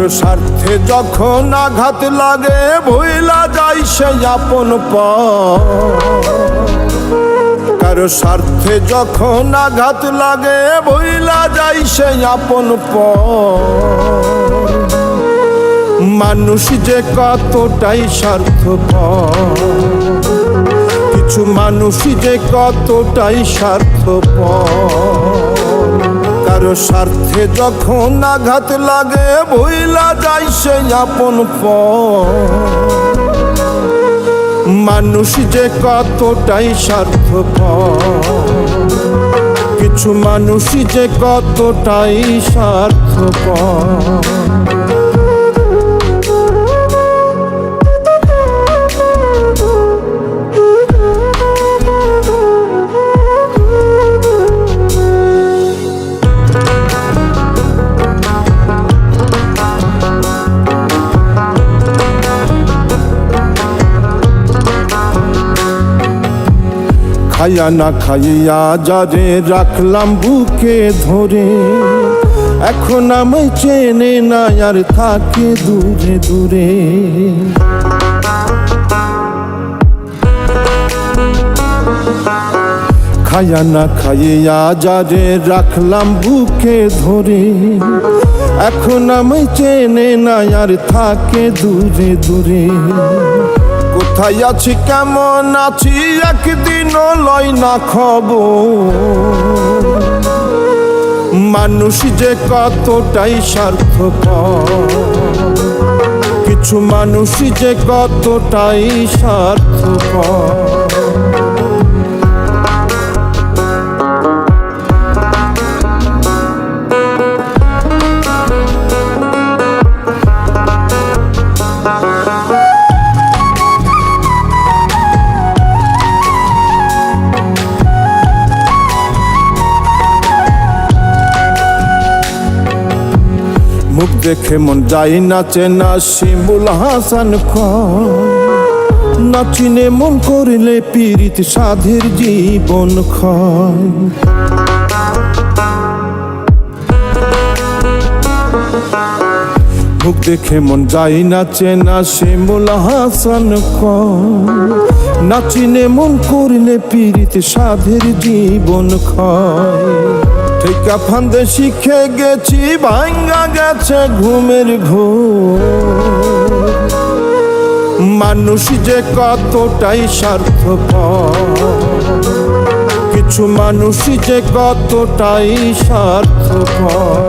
কারো স্বার্থে যখন আঘাত লাগে ভুইলা যায় সে আপন পর। কারো স্বার্থে যখন আঘাত লাগে ভুইলা যায় সে আপন পর। মানুষ যে কতটাই স্বার্থপর, কিছু মানুষ যে কতটাই স্বার্থপর। কারো স্বার্থে যখন আঘাত লাগে ভুইলা যায় সে আপন পর। মানুষ যে কতটাই স্বার্থপর, কিছু মানুষ যে কতটাই স্বার্থপর। খাইয়া না খাইয়া যারে রাখলাম বুকে ধরে, এখন আমায় চেনে না আর থাকে দূরে দূরে। খাইয়া না খাইয়া যারে রাখলাম বুকে ধরে, এখন আমায় চেনে না আর থাকে দূরে দূরে। কোথায় আছি কেমন আছি একদিনও লয় না খবর। মানুষ যে কতটাই স্বার্থপর, কিছু মানুষ যে কতটাই স্বার্থপর। মুখ দেখে মন যায় নাচে না শিমুল হাসান খান। না চিনে মন করিলে পীড়িত সাধের জীবন খায়। মুখ দেখে মন যায় নাচে না শিমুল হাসান খান। না চিনে মন করিলে পীড়িত সাধের জীবন খায়। ঠিকা ফান্দে শিখে গেছি ভাঙ্গা গেছে ঘুমের ঘোর। মানুষ যে কতটাই স্বার্থপর, কিছু মানুষ যে কতটাই স্বার্থপর।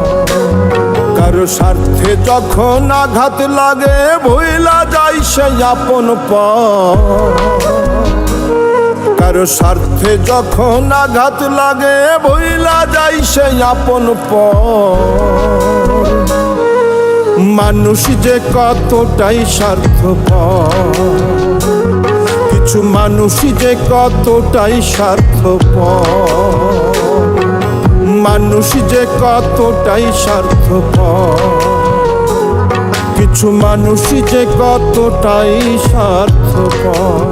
কারো স্বার্থে যখন আঘাত লাগে ভুইলা যায় সে আপন পর। কারো স্বার্থে যখন আঘাত লাগে ভুইলা যায় সে আপন পর। মানুষ যে কতটাই স্বার্থপর, কিছু মানুষ যে কতটাই স্বার্থপর। মানুষ যে কতটাই স্বার্থপর, কিছু মানুষ যে কতটাই স্বার্থপর।